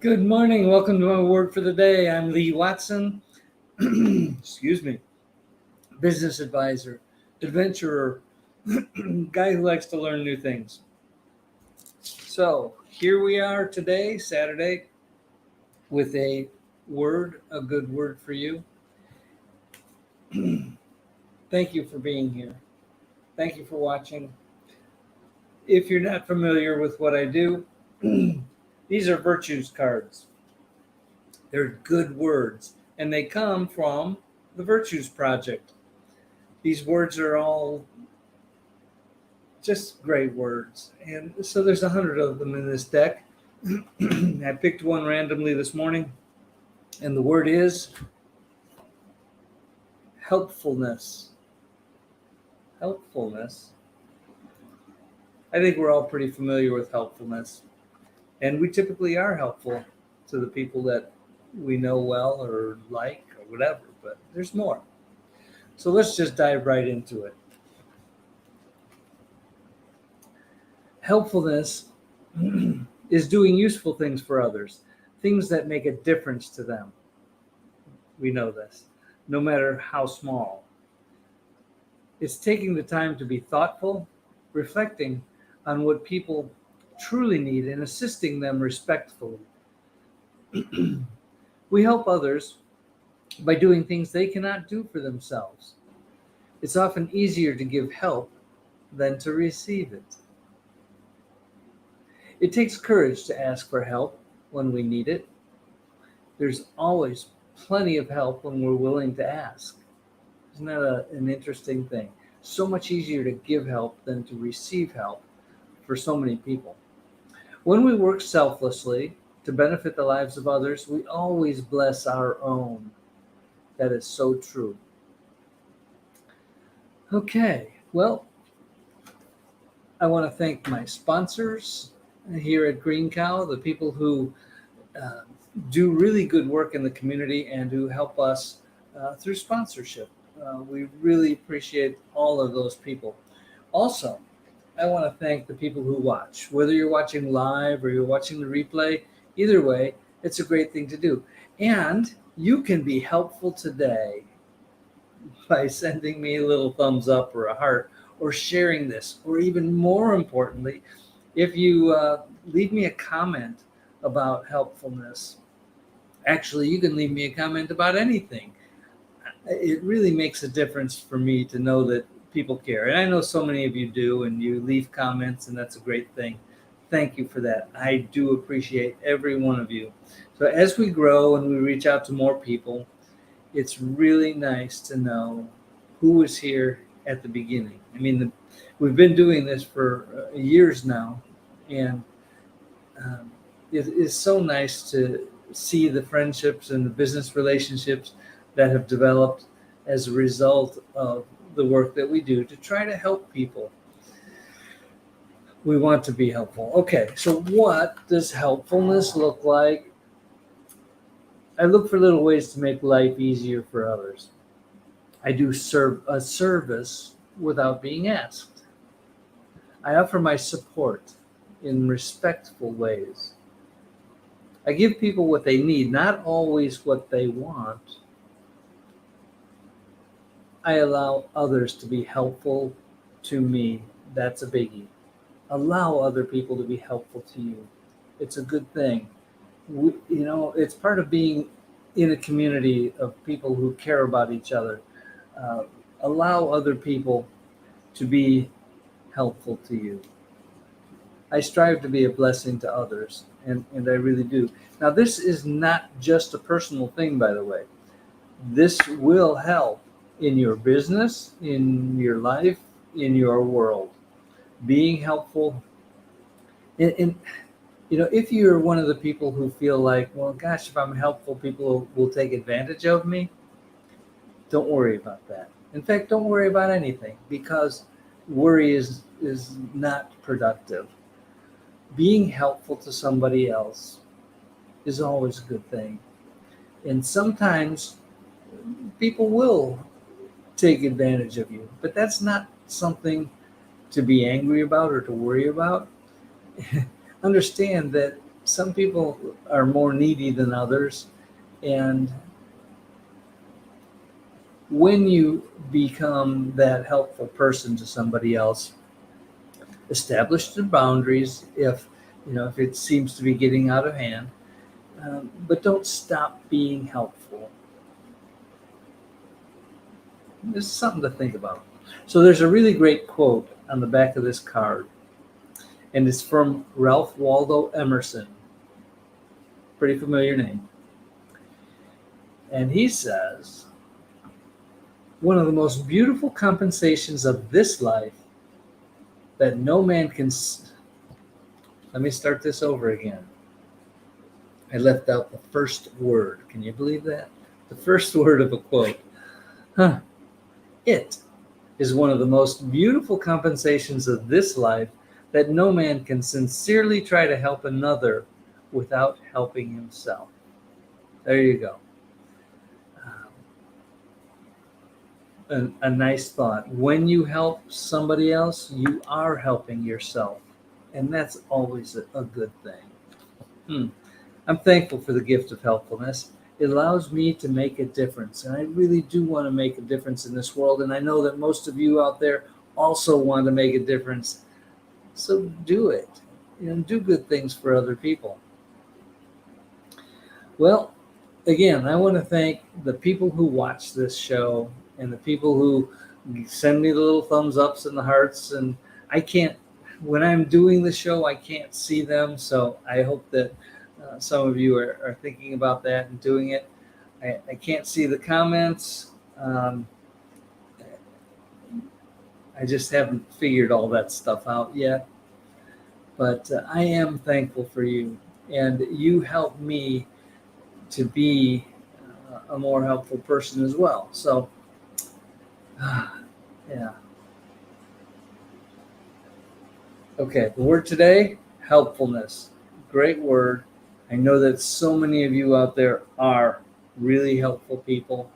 Good morning. Welcome to my word for the day. I'm Lee Watson. Excuse me. Business advisor, adventurer, guy who likes to learn new things. So here we are today, Saturday, with a good word for you. Thank you for being here. Thank you for watching. If you're not familiar with what I do, these are virtues cards. They're good words, and they come from the Virtues Project. These words are all just great words. And so there's 100 of them in this deck. I picked one randomly this morning, and the word is helpfulness. Helpfulness. I think we're all pretty familiar with helpfulness, and we typically are helpful to the people that we know well or like or whatever, but there's more. So let's just dive right into it. Helpfulness is doing useful things for others, things that make a difference to them. We know this, no matter how small. It's taking the time to be thoughtful, reflecting on what people truly need, and assisting them respectfully. We help others by doing things they cannot do for themselves. It's often easier to give help than to receive it. It takes courage to ask for help when we need it. There's always plenty of help when we're willing to ask. Isn't that an interesting thing? So much easier to give help than to receive help for so many people. When we work selflessly to benefit the lives of others, we always bless our own. That is so true. Okay, well, I want to thank my sponsors here at Green Cow, the people who uh, do really good work in the community and who help us through sponsorship. We really appreciate all of those people. Also, I want to thank the people who watch. Whether you're watching live or you're watching the replay, either way, it's a great thing to do. And you can be helpful today by sending me a little thumbs up or a heart or sharing this, or even more importantly, if you leave me a comment about helpfulness. Actually, you can leave me a comment about anything. It really makes a difference for me to know that people care. And I know so many of you do, and you leave comments, and that's a great thing. Thank you for that. I do appreciate every one of you. So as we grow and we reach out to more people, it's really nice to know who was here at the beginning. I mean, we've been doing this for years now, and um, it is so nice to see the friendships and the business relationships that have developed as a result of the work that we do to try to help people. We want to be helpful. Okay, so what does helpfulness look like? I look for little ways to make life easier for others. I do serve a service without being asked. I offer my support in respectful ways. I give people what they need, not always what they want. I allow others to be helpful to me. That's a biggie. Allow other people to be helpful to you. It's a good thing. It's part of being in a community of people who care about each other. Uh, Allow other people to be helpful to you. I strive to be a blessing to others, and I really do. Now, this is not just a personal thing, by the way. This will help in your business, in your life, in your world. Being helpful. And if you're one of the people who feel like, well, gosh, if I'm helpful, people will take advantage of me, don't worry about that. In fact, don't worry about anything, because worry is not productive. Being helpful to somebody else is always a good thing. And sometimes people will take advantage of you, but that's not something to be angry about or to worry about. Understand that some people are more needy than others. And when you become that helpful person to somebody else, establish the boundaries if it seems to be getting out of hand, but don't stop being helpful. This is something to think about. So there's a really great quote on the back of this card, and it's from Ralph Waldo Emerson. Pretty familiar name. And he says, one of the most beautiful compensations of this life that no man can. Let me start this over again. I left out the first word. Can you believe that? The first word of a quote. It is one of the most beautiful compensations of this life that no man can sincerely try to help another without helping himself. There you go. A nice thought. When you help somebody else, you are helping yourself. And that's always a good thing. I'm thankful for the gift of helpfulness. It allows me to make a difference. And I really do want to make a difference in this world. And I know that most of you out there also want to make a difference. So do it. Do good things for other people. Well, again, I want to thank the people who watch this show and the people who send me the little thumbs ups and the hearts. And when I'm doing the show, I can't see them. So I hope that some of you are thinking about that and doing it. I can't see the comments. I just haven't figured all that stuff out yet. But I am thankful for you. And you help me to be a more helpful person as well. So, yeah. Okay, the word today, helpfulness. Great word. I know that so many of you out there are really helpful people.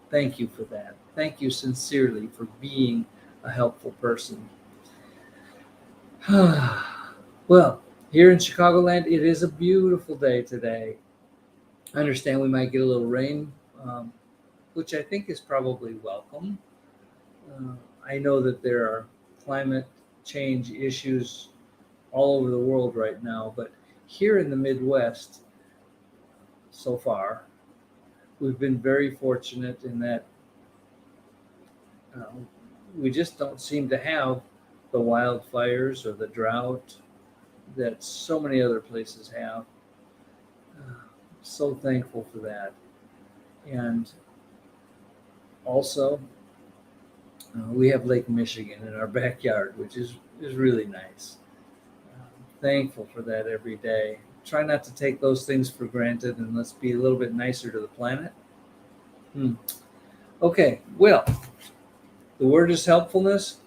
Thank you for that. Thank you sincerely for being a helpful person. Well, here in Chicagoland, it is a beautiful day today. I understand we might get a little rain, which I think is probably welcome. I know that there are climate change issues all over the world right now, but here in the Midwest, so far, we've been very fortunate in that we just don't seem to have the wildfires or the drought that so many other places have. So thankful for that. And also, we have Lake Michigan in our backyard, which is really nice. Thankful for that every day. Try not to take those things for granted, and let's be a little bit nicer to the planet. Okay, well, the word is helpfulness.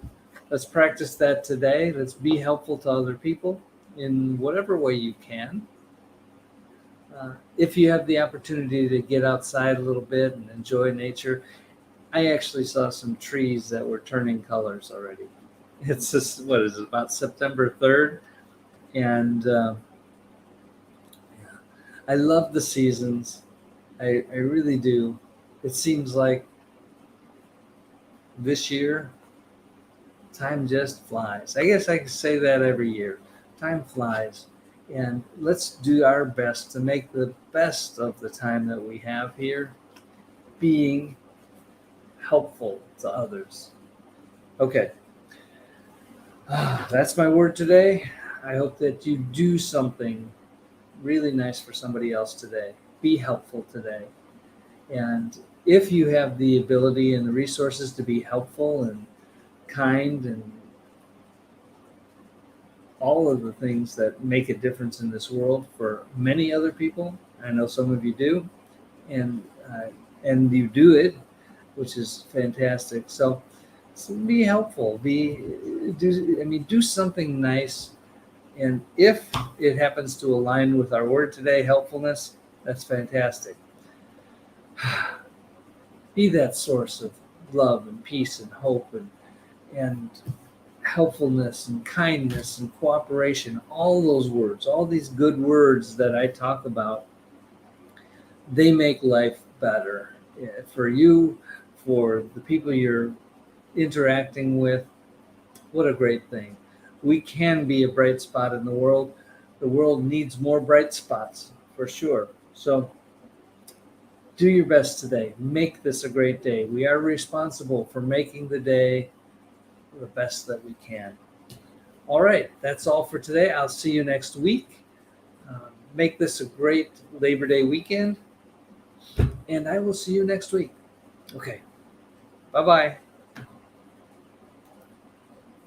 Let's practice that today. Let's be helpful to other people in whatever way you can. If you have the opportunity to get outside a little bit and enjoy nature, I actually saw some trees that were turning colors already. It's just, what is it, about September 3rd? And I love the seasons. I really do. It seems like this year, time just flies. I guess I can say that every year. Time flies. And let's do our best to make the best of the time that we have here, being helpful to others. Okay. That's my word today. I hope that you do something really nice for somebody else today. Be helpful today. And if you have the ability and the resources to be helpful and kind and all of the things that make a difference in this world for many other people, I know some of you do, and you do it, which is fantastic. So be helpful. Do something nice. And if it happens to align with our word today, helpfulness, that's fantastic. Be that source of love and peace and hope and helpfulness and kindness and cooperation, all those words, all these good words that I talk about, they make life better for you, for the people you're interacting with. What a great thing. We can be a bright spot in the world. The world needs more bright spots for sure. So do your best today. Make this a great day. We are responsible for making the day the best that we can. All right, that's all for today. I'll see you next week. Make this a great Labor Day weekend, and I will see you next week. Okay, bye bye.